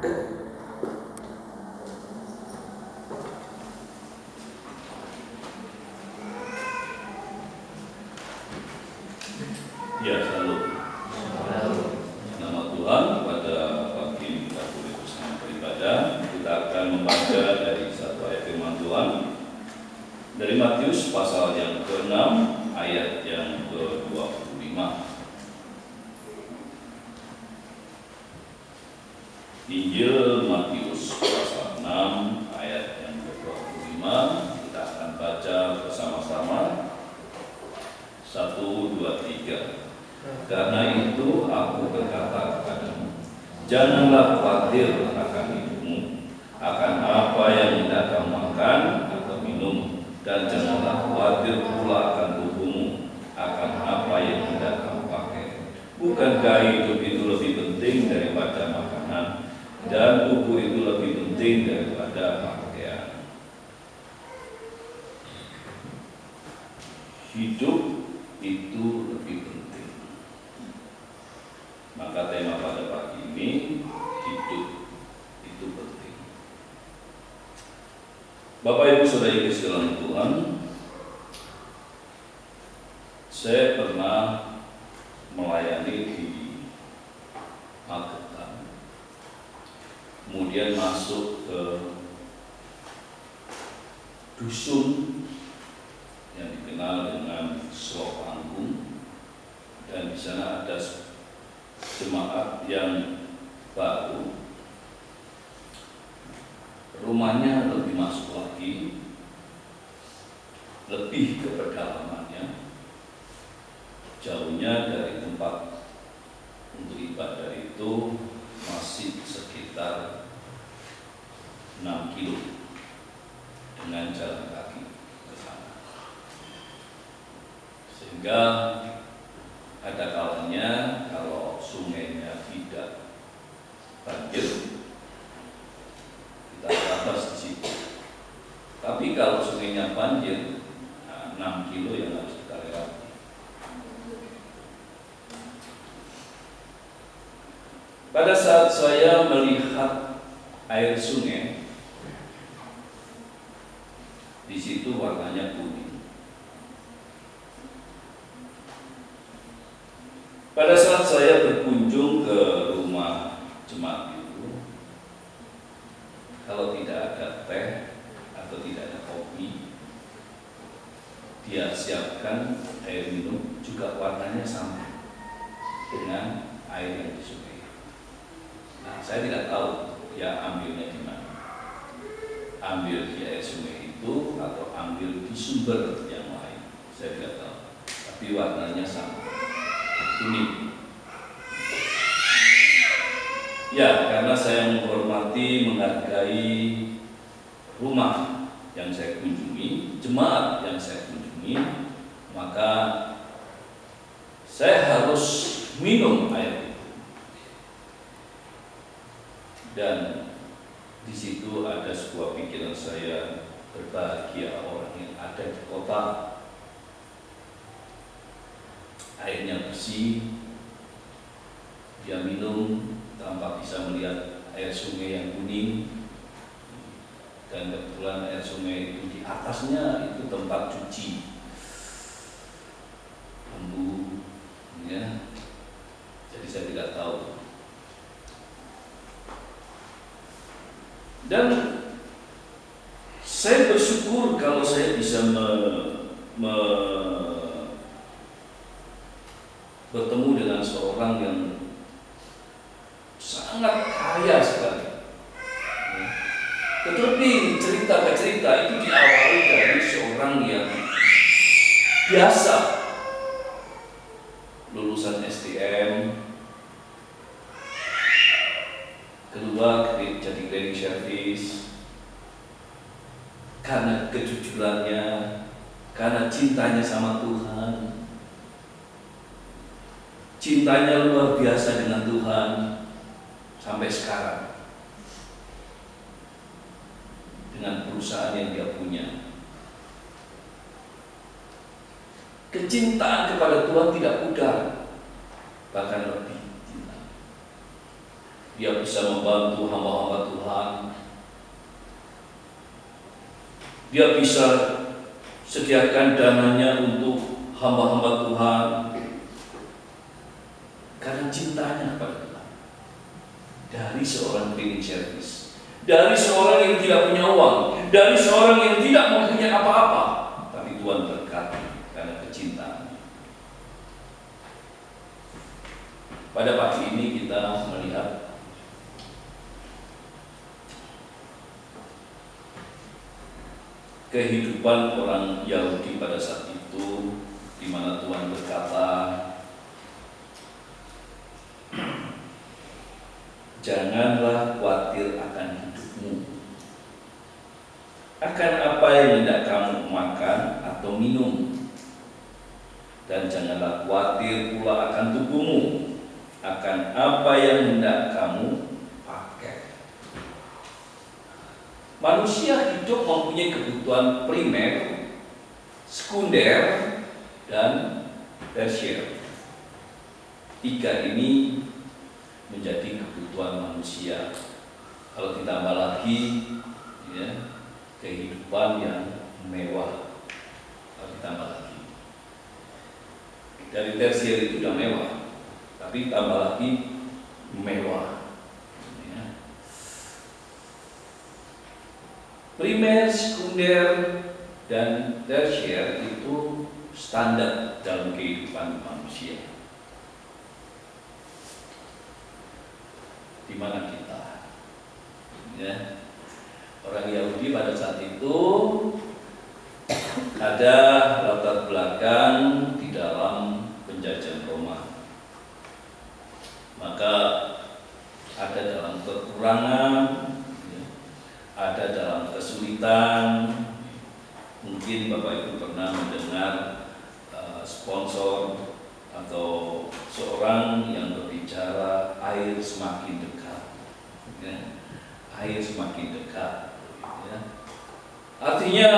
Ya, selalu. Nama Tuhan, pada pagi ini kita boleh bersama beribadah. Kita akan membaca dari satu ayat firman Tuhan dari Matius pasal yang ke-6 ayat yang ke-25. Injil Matius pasal 6 ayat yang ke-25. Kita akan baca bersama-sama. 1, 2, 3. Karena itu aku berkata kepadamu, janganlah khawatir akan hidupmu, akan apa yang hendak kamu makan atau minum, dan janganlah khawatir pula akan tubuhmu, akan apa yang hendak kamu pakai. Bukankah hidup itu lebih penting daripada makanan, dan tubuh itu lebih penting daripada pakaian? Hidup itu lebih penting. Maka tema pada pagi ini, hidup itu penting. Bapak Ibu Saudara yang dikasihi dalam Tuhan, saya pernah melayani di Magetan, kemudian masuk ke dusun yang dikenal dengan Slop Anggung, dan di sana ada jemaat yang baru. Rumahnya lebih masuk lagi, lebih ke pedalamannya, jauhnya dari tempat untuk ibadah itu masih sekitar 6 kilo dengan jalan kaki ke sana. Sehingga ada kalanya kalau sungainya tidak banjir, kita terabas di situ. Tapi kalau sungainya banjir, 6 kilo yang harus kita lewati. Pada saat saya melihat air sungai, di situ warnanya kuning. Pada saat saya berkunjung ke rumah jemaat itu, kalau tidak ada teh atau tidak ada kopi, dia siapkan air minum juga warnanya sama dengan air yang di sungai. Nah, saya tidak tahu ya ambilnya di mana. Ambil di air sungai itu atau ambil di sumber yang lain, saya tidak tahu. Tapi warnanya sama. Ini ya, karena saya menghormati, menghargai rumah yang saya kunjungi, jemaat yang saya kunjungi, maka saya harus minum air itu. Dan di situ ada sebuah pikiran saya, berbahagia orang yang ada di kota. Airnya bersih, dia minum tanpa bisa melihat air sungai yang kuning, dan kebetulan air sungai itu di atasnya itu tempat cuci lembu, ya. Jadi saya tidak tahu. Dan saya bersyukur kalau saya bisa bertemu dengan seorang yang sangat kaya sekali. Tetapi cerita ke cerita itu diawali dari seorang yang biasa, lulusan STM, kedua jadi cleaning service. Karena kejujurannya, karena cintanya sama Tuhan, cintanya luar biasa dengan Tuhan sampai sekarang, dengan perusahaan yang dia punya. Kecintaan kepada Tuhan tidak pudar, bahkan lebih cinta. dia bisa membantu hamba-hamba Tuhan, dia bisa sediakan dananya untuk hamba-hamba Tuhan karena cintanya kepada Tuhan. Dari seorang cleaning service, dari seorang yang tidak punya uang, dari seorang yang tidak mempunyai apa-apa, tapi Tuhan berkati karena kecintaan. Pada pagi ini kita melihat kehidupan orang Yahudi pada saat itu, di mana Tuhan berkata, janganlah khawatir akan hidupmu, akan apa yang hendak kamu makan atau minum, dan janganlah khawatir pula akan tubuhmu, akan apa yang hendak kamu pakai. Manusia hidup mempunyai kebutuhan primer, sekunder, dan tersier. Tiga ini menjadi kebutuhan manusia. Kalau ditambah lagi, ya, kehidupan yang mewah. Kalau ditambah lagi, dari tersier itu sudah mewah, tapi tambah lagi mewah. Ya. Primer, sekunder, dan tersier itu standar dalam kehidupan manusia. Di mana kita, ya, orang Yahudi pada saat itu ada latar belakang di dalam penjajahan Roma, maka ada dalam kekurangan, ya, ada dalam kesulitan. Mungkin Bapak Ibu pernah mendengar sponsor atau seorang yang berbicara air semakin dekat, ya, air semakin dekat, ya. Artinya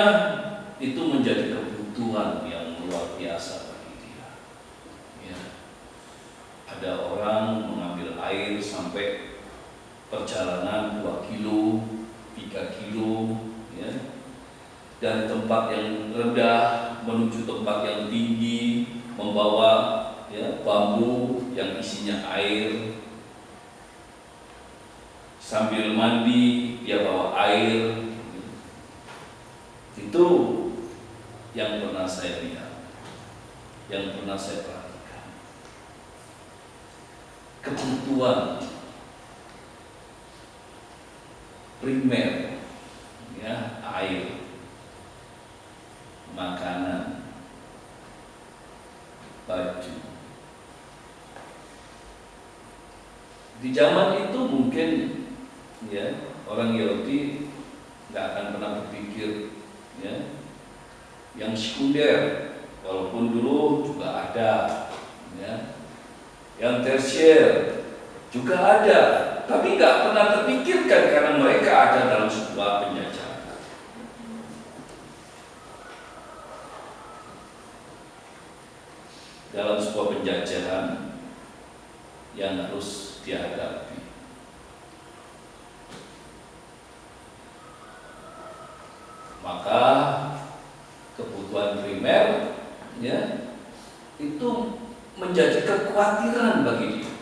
itu menjadi kebutuhan yang luar biasa bagi dia, ya. Ada orang mengambil air sampai perjalanan 2 kilo, 3 kilo, ya, dari tempat yang rendah menuju tempat yang tinggi, membawa, ya, bambu yang isinya air. Sambil mandi dia bawa air. Itu yang pernah saya lihat, yang pernah saya perhatikan. Kebutuhan primer, ya, air, makanan, baju. Di zaman itu mungkin, ya, orang Yahudi nggak akan pernah berpikir, ya, yang sekunder, walaupun dulu juga ada, ya, yang tersier juga ada, tapi nggak pernah terpikirkan karena mereka ada dalam sebuah penjajahan. Dalam sebuah penjajahan yang harus dihadapi. Maka kebutuhan primer, ya, itu menjadi kekhawatiran bagi dia.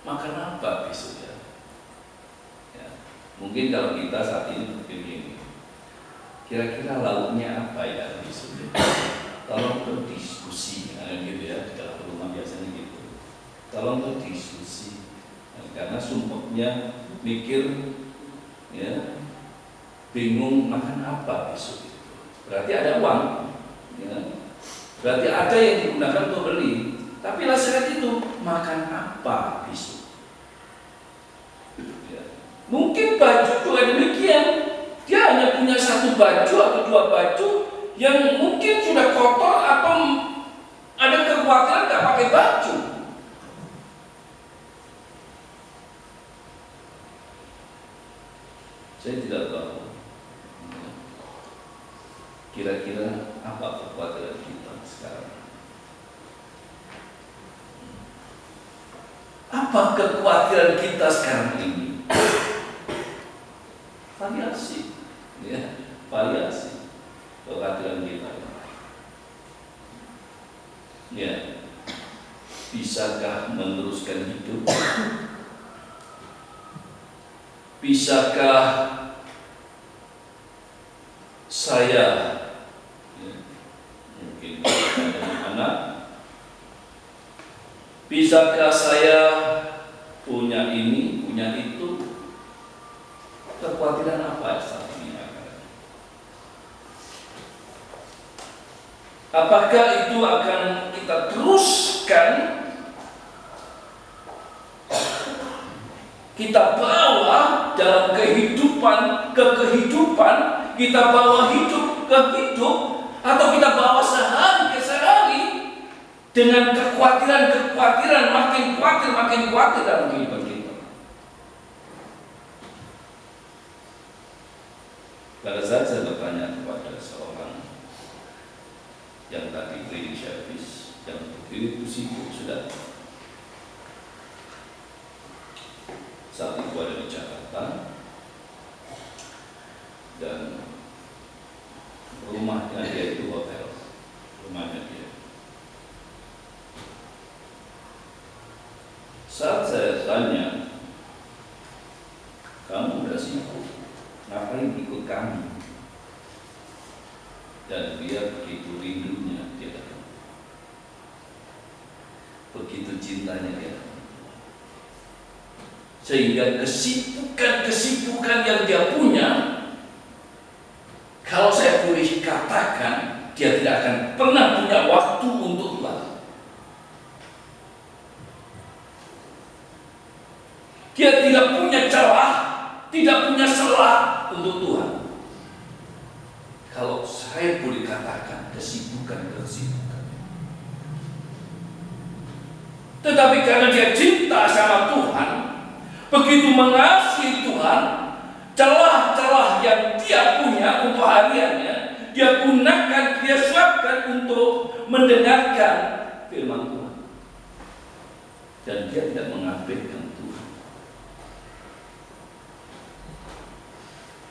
Makan apa besok, ya? Ya, mungkin kalau kita saat ini berpikir, kira-kira lauknya apa ya besok? Tolong berdiskusi, gitu ya, di dalam rumah biasanya gitu. Tolong berdiskusi, karena sumpahnya mikir, ya, bingung makan apa besok itu. Berarti ada uang, ya. Berarti ada yang digunakan untuk beli. Tapi nasihat itu makan apa besok? Ya. Mungkin baju juga demikian. Dia hanya punya 1 baju atau 2 baju yang mungkin sudah kotor atau ada kekhawatiran nggak pakai baju. Saya tidak tahu kira-kira apa kekhawatiran kita sekarang. Apa kekhawatiran kita sekarang ini? Variasi, ya, variasi kekhawatiran kita. Ya, bisakah meneruskan hidup? Bisakah saya, ya, mungkin ada anak, bisakah saya punya ini, punya itu? Kekhawatiran apa saat ini? Apakah itu akan kita teruskan, kita bawa dalam kehidupan ke kehidupan, kita bawa hidup ke hidup, atau kita bawa sehari ke sehari dengan kekhawatiran makin khawatir dalam kehidupan kita? Pada saat saya bertanya kepada seorang yang tadi cleaning service, yang begitu sibuk sudah, saat itu ada di Jakarta, dan rumahnya dia itu hotel, rumahnya dia. Saat saya tanya, kamu udah sibuk, ngapain ikut kami? Dan dia begitu rindunya dia datang, begitu cintanya dia datang, sehingga kesibukan yang dia punya, kalau saya boleh katakan, dia tidak akan pernah punya waktu untuk Tuhan. Dia tidak punya celah, tidak punya selah untuk Tuhan. Kalau saya boleh katakan kesibukan. Tetapi karena dia cinta sama Tuhan, begitu mengasihi Tuhan, celah-celah yang dia punya untuk hariannya, dia gunakan, dia siapkan untuk mendengarkan firman Tuhan. Dan dia tidak mengabaikan Tuhan.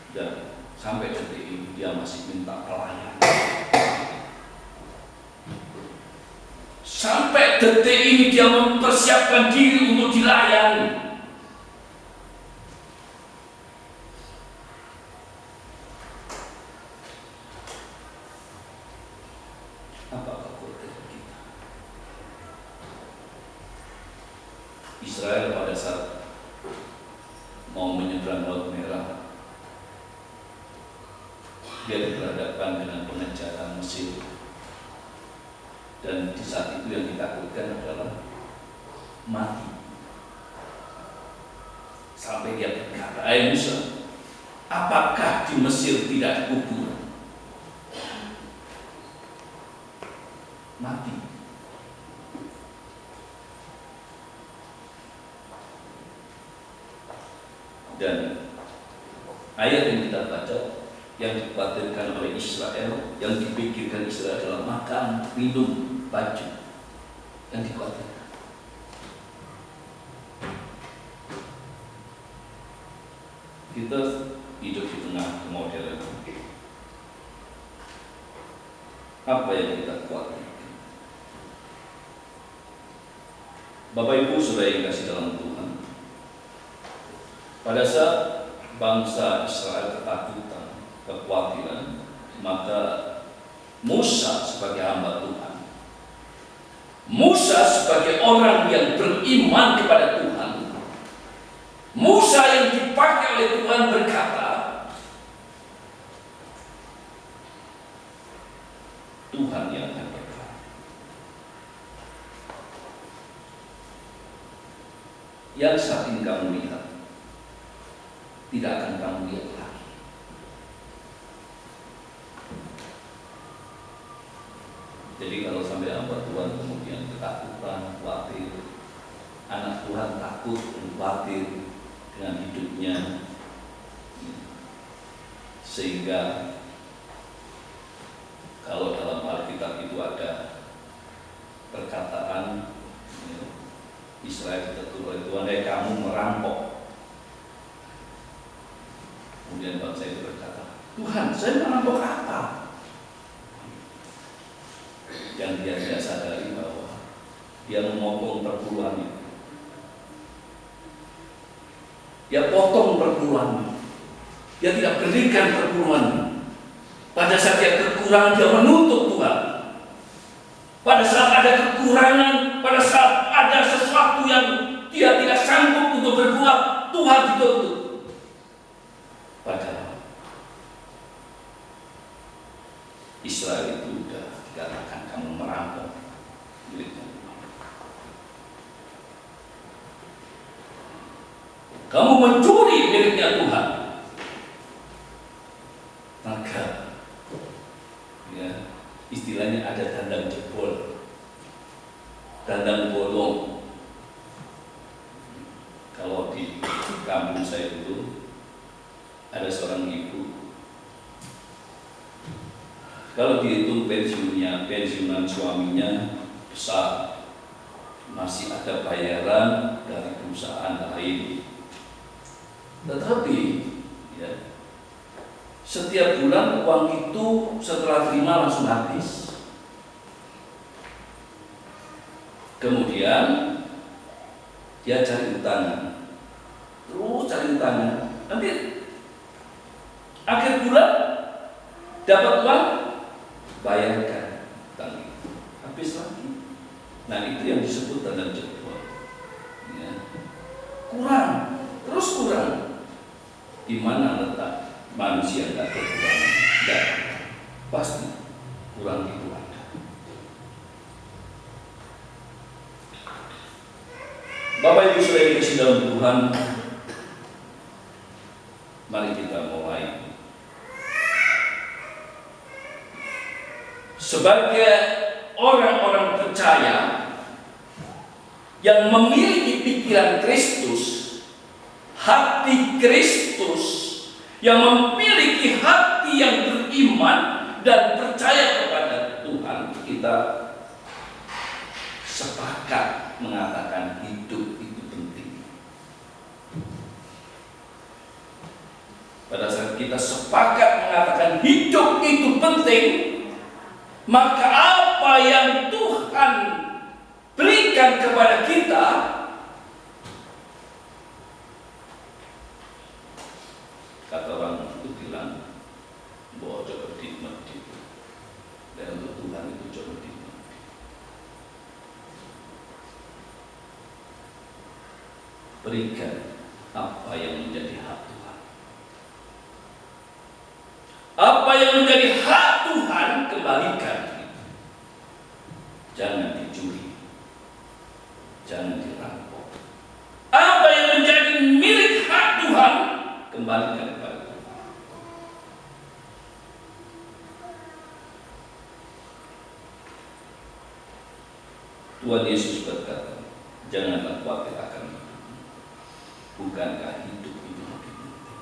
Dan sampai detik ini dia masih minta pelayanan. Sampai detik ini dia mempersiapkan diri untuk dilayani. Apa kekhawatiran kita? Israel pada saat mau menyeberang Laut Merah, dia berhadapan dengan pengejaran Mesir, dan di saat itu yang ditakutkan adalah mati. Sampai dia berkata, "Hai Musa, apakah di Mesir tidak ada kuburan?" Mati. Dan ayat yang kita baca, yang dikhawatirkan oleh Israel, yang dipikirkan Israel adalah makan, minum, baju, yang dikhawatirkan. Kita hidup di tengah kemodernan. Apa yang kita khawatirkan? Bapak Ibu Saudara yang kasih dalam Tuhan, pada saat bangsa Israel ketakutan, kekhawatiran, maka Musa sebagai hamba Tuhan, Musa sebagai orang yang beriman kepada Tuhan, Musa yang dipakai oleh Tuhan berkata, Tuhan yang akan berkata. Yang saat ini kamu lihat, tidak akan kamu lihat lagi. Jadi kalau sampai hamba Tuhan kemudian ketakutan, khawatir, anak Tuhan takut dan khawatir dengan hidupnya, sehingga kalau dalam Alkitab itu ada perkataan, Israel ditegur oleh Tuhan, kamu merampok. Kemudian bangsa itu berkata, Tuhan, saya merampok apa? Yang dia tidak sadari bahwa dia memotong perpuluhan itu. Dia potong perpuluhan. Dia tidak berikan perpuluhan. Pada saat dia kekurangan, dia menuntut Tuhan. Pada saat ada kekurangan, pada saat ada sesuatu yang dia tidak sanggup untuk berbuat, Tuhan dituntut. Padahal Israel itu sudah dikatakan kamu merampok miliknya Tuhan. Kamu mencuri miliknya Tuhan. Maka ya, istilahnya ada dandang jebol, dandang bolong. Kalau di kampung saya dulu ada seorang ibu, kalau dihitung pensiunan suaminya besar, masih ada bayaran dari perusahaan lain. Tetapi ya, setiap bulan uang itu setelah terima langsung habis. Kemudian dia cari utangan, terus cari utangan. Nanti akhir bulan dapat uang, bayarkan utang itu, habis lagi. Nah itu yang disebut dandang jebol. Ya. Kurang, terus kurang. Di mana letak manusia tidak kekurangan? Tidak, pasti kurang itu ada. Bapak Ibu saudara yang dikasihi dalam Tuhan, mari kita mulai. Sebagai orang-orang percaya yang memiliki pikiran Kristus, hati Kristus, yang memiliki hati yang beriman dan percaya kepada Tuhan, kita sepakat mengatakan hidup itu penting. Pada saat kita sepakat mengatakan hidup itu penting, maka apa yang Tuhan berikan kepada kita, kata orang itu bilang, bahwa coba dinikmati, dan untuk Tuhan itu coba dinikmati. Berikan apa yang menjadi hak Tuhan. Apa yang menjadi hak Tuhan, kembalikan. Jangan dicuri, jangan dirampok. Apa yang menjadi milik hak Tuhan, kembalikan kepada Tuhan. Tuhan Yesus berkata, janganlah khawatir akan hidup. Bukankah hidup itu lebih penting?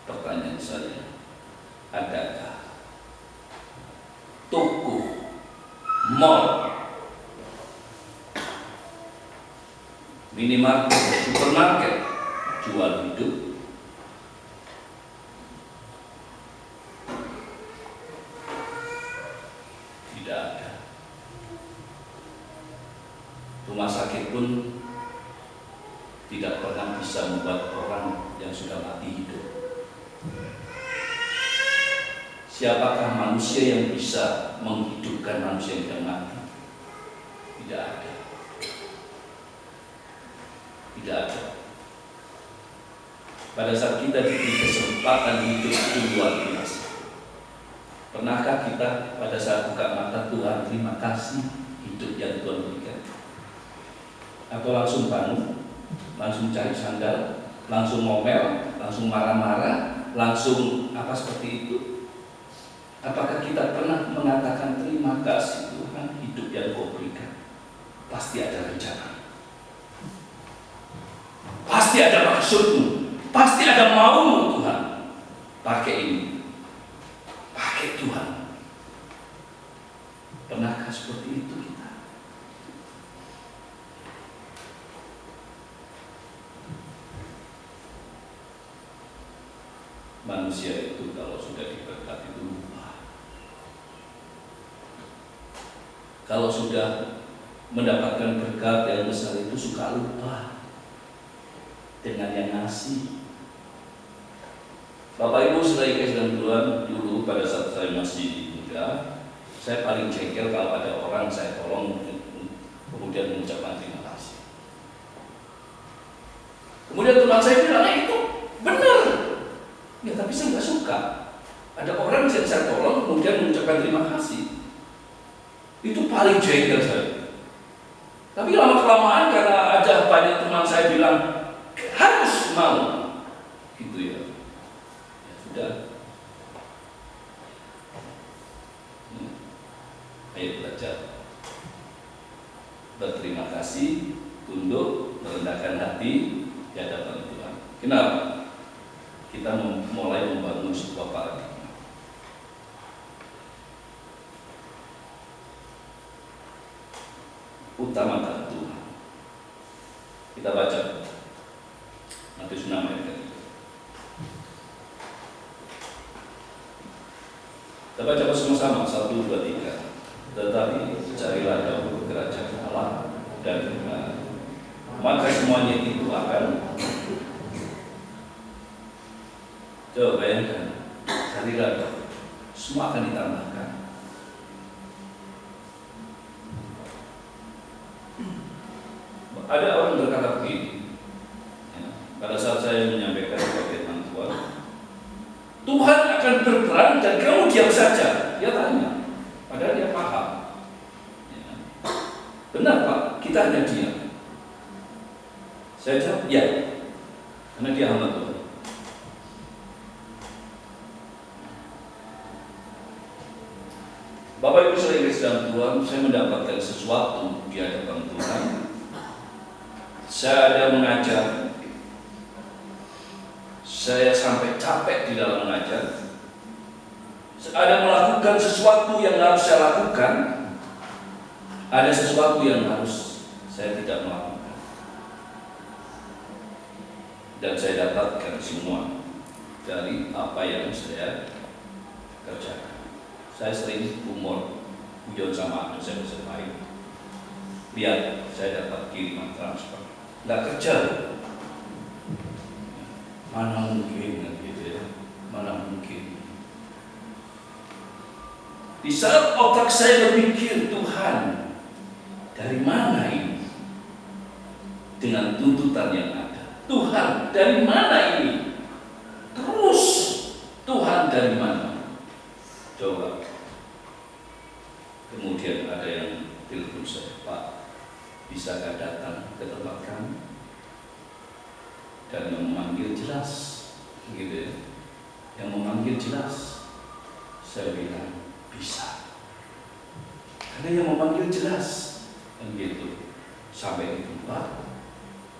Pertanyaan saya, adakah toko, mall, minimarket, supermarket jual hidup? Tidak ada. Rumah sakit pun tidak pernah bisa membuat orang yang sudah mati hidup. Siapakah manusia yang bisa menghidupkan manusia yang sudah mati? Tidak ada. Tidak ada. Pada saat kita diberi kesempatan hidup itu luar biasa. Pernahkah kita pada saat buka mata, Tuhan terima kasih hidup yang Tuhan berikan? Atau langsung bangun, langsung cari sandal, langsung ngomel, langsung marah-marah, langsung apa seperti itu? Apakah kita pernah mengatakan terima kasih Tuhan hidup yang Kau berikan? Pasti ada rencana, pasti ada maksudmu, pasti ada maumu Tuhan. Pakai ini, pakai Tuhan. Pernahkah seperti itu kita? Manusia itu kalau sudah diberkati itu lupa. Kalau sudah mendapatkan berkat yang besar itu suka lupa dengan yang ngasih. Bapak Ibu saudara kasih Tuhan, dulu pada saat saya masih muda, saya paling jengkel kalau ada orang saya tolong kemudian mengucapkan terima kasih. Kemudian teman saya bilang, itu benar. Ya tapi saya nggak suka. Ada orang yang saya tolong kemudian mengucapkan terima kasih. Itu paling jengkel saya. Tapi lama-kelamaan karena ada banyak teman saya bilang harus mau, gitu ya. Ya sudah. Ayo belajar. Berterima kasih, tunduk, merendahkan hati di hadapan Tuhan. Kenapa? Kita mulai membangun sebuah paradigma. Utamakan Tuhan. Kita baca Matius 6 ayat 3. Kita baca bersama-sama 1, 2, 3. Tetapi carilah dahulu kerajaan Allah dan kebenaran, maka semuanya itu akan, coba bayangkan, carilah dahulu, semua akan ditambahkan. Ada orang berkata begini, ya, pada saat saya menyampaikan firman Tuhan, Tuhan akan berperan dan kamu diam saja. Dia tanya, padahal dia paham. Ya. Benar Pak, kita hanya diam. Saya jawab, ya, karena dia hamba Tuhan. Bapak Ibu saudara dan Tuhan, saya mendapatkan sesuatu di hadapan Tuhan. Saya ada mengajar, saya sampai capek di dalam mengajar. Ada melakukan sesuatu yang harus saya lakukan, ada sesuatu yang harus saya tidak melakukan. Dan saya dapatkan semua dari apa yang saya kerjakan. Saya sering humor, hujan sama saya bersertai. Lihat, saya dapat kiriman transfer. Nggak kerja, mana mungkin gitu ya, mana mungkin. Di saat otak saya berpikir, Tuhan, dari mana ini? Dengan tuntutan yang ada, Tuhan, dari mana ini? Terus, Tuhan dari mana? Coba. Kemudian ada yang telepon saya, Pak, bisakah datang ke tempat kami dan memanggil jelas, gitu ya? Yang memanggil jelas, saya bilang bisa, karena yang memanggil jelas, kan gitu. Sampai itu, Pak,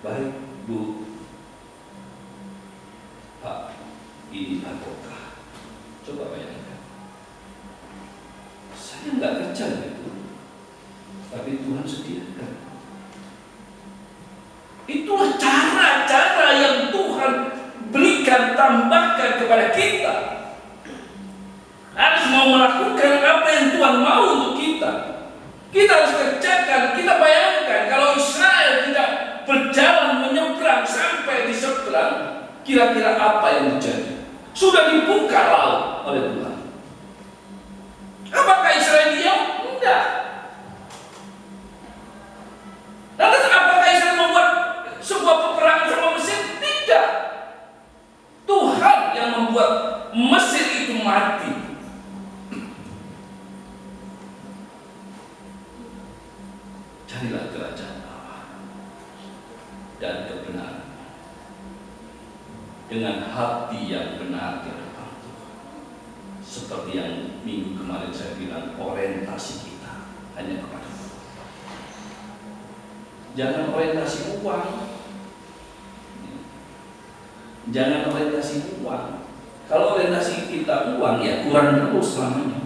baik Bu, Pak, ini barokah. Coba bayangkan, saya nggak kerja gitu, tapi Tuhan sediakan. Itulah cara-cara yang Tuhan berikan, tambahkan kepada kita. Harus mau melakukan apa yang Tuhan mau untuk kita. Kita harus kerjakan. Kita bayangkan kalau Israel tidak berjalan menyeberang sampai di seberang, kira-kira apa yang terjadi? Sudah dibuka laut oleh Tuhan. Apakah Israel diam? Tidak. Lantas apakah Israel membuat sebuah peperangan sama Mesir? Tidak. Tuhan yang membuat Mesir itu mati. Carilah kerajaan Allah dan kebenaran dengan hati yang benar di hadapan Tuhan. Seperti yang minggu kemarin saya bilang, orientasi kita hanya kepada Tuhan. Jangan orientasi uang. Jangan orientasi uang. Kalau orientasi kita uang, ya kurang terus selamanya.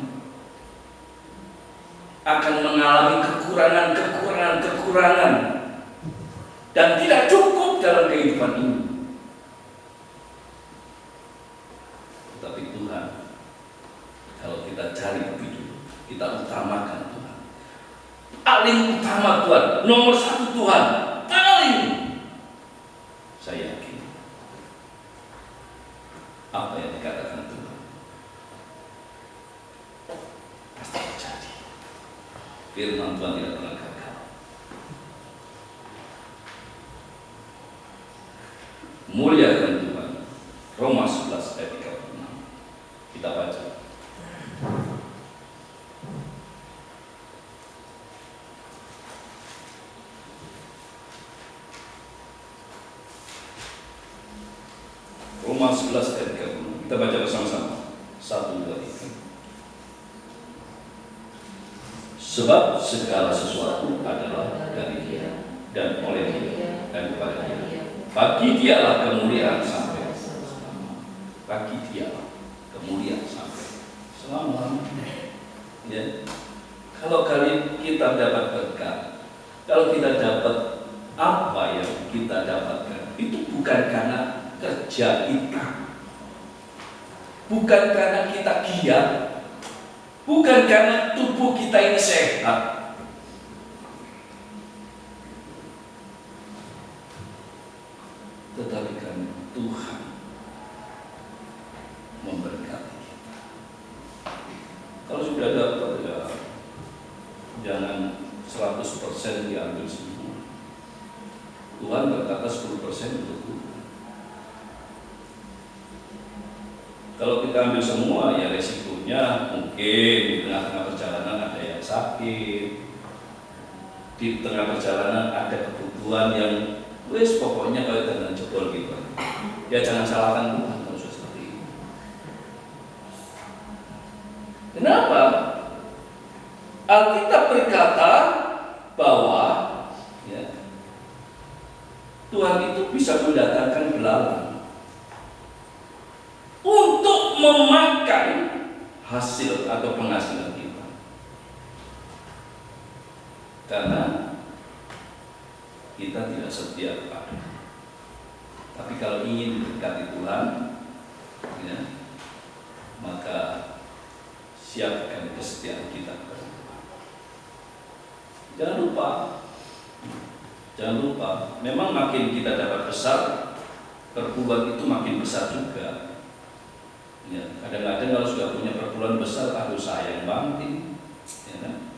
Akan mengalami kekurangan dan tidak cukup dalam kehidupan ini. nomor satu Tuhan, paling saya yakin apa yang dikatakan Tuhan pasti terjadi. Firman Tuhan tidak pernah gagal. Muliakan Tuhan. Roma 11 ayat 36. Kita baca. Roma 11 ayat 36. Kita baca bersama-sama. 1, 2, 3. Sebab segala sesuatu adalah dari Dia dan oleh Dia dan kepada Dia. Bagi Dialah kemuliaan sampai selama. Bagi Dialah kemuliaan sampai selama-lamanya. Ya. Kalau kali kita dapat berkat, kalau kita dapat apa yang kita dapatkan, itu bukan karena kerja kita, bukan karena kita giat, bukan karena tubuh kita ini sehat, tetapi karena Tuhan memberkati kita. Kalau sudah dapat, ya jangan 100% diambil semua. Tuhan berkata 10% untuk Tuhan. Kalau kita ambil semua, ya resikonya mungkin di tengah-tengah perjalanan ada yang sakit, di tengah perjalanan ada kebutuhan yang pokoknya kalau dengan jebol gitu. Ya jangan salahkan Tuhan kalau sudah seperti itu. Kenapa? Alkitab berkata bahwa ya, Tuhan itu bisa mendatangkan belalang untuk memakan hasil atau penghasilan kita. Karena kita tidak setia kepada. Tapi kalau ingin mendekati Tuhan, ya, maka siapkan kesetiaan kita kepada Tuhan. Jangan lupa, memang makin kita dapat besar, perpuluhan itu makin besar juga. Ya, kadang-kadang kalau sudah punya perpuluhan besar, aduh sayang banget ini, ya kan?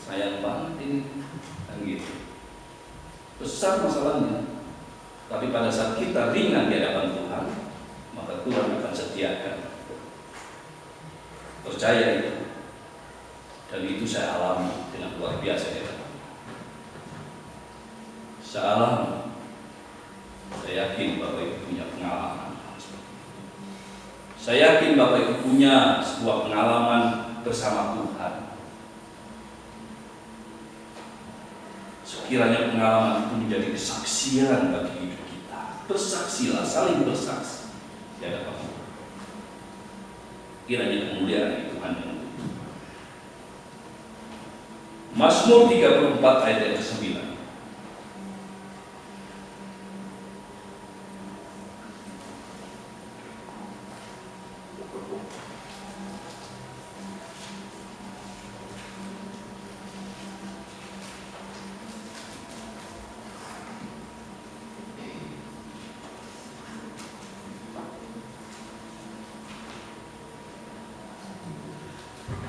Sayang banget ini, kan gitu. Besar masalahnya. Tapi pada saat kita ringan di hadapan Tuhan, maka Tuhan akan sediakan. Percaya itu. Dan itu saya alami dengan luar biasa ya. Saya alami. Saya yakin Bapak Ibu punya pengalaman. Saya yakin Bapak Ibu punya sebuah pengalaman bersama Tuhan. Sekiranya pengalaman itu menjadi kesaksian bagi hidup kita. Bersaksilah, saling bersaksi di hadapan Tuhan. Kiranya kemuliaan Tuhan yang itu. Mazmur 34 ayat yang ke-9.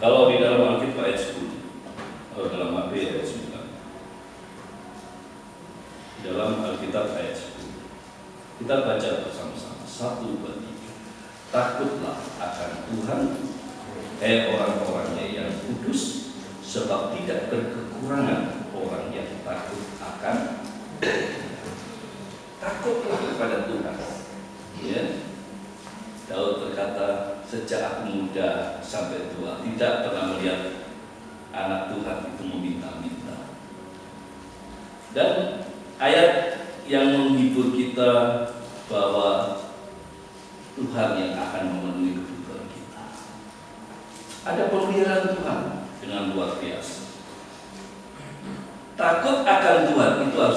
Kalau di dalam Alkitab ayat 10, atau dalam HP ayat 9, dalam Alkitab ayat 10, kita baca bersama-sama. 1, 2, 3. Takutlah akan Tuhan, orang-orangnya yang kudus, sebab tidak berkekurangan orang yang takut akan. Takutlah kepada Tuhan. Ya. Daud berkata, sejak aku muda sampai tua, tidak pernah melihat anak Tuhan itu meminta-minta. Dan ayat yang menghibur kita bahwa Tuhan yang akan memenuhi kebutuhan kita. Ada pemeliharaan Tuhan dengan luar biasa. Takut akan Tuhan itu harus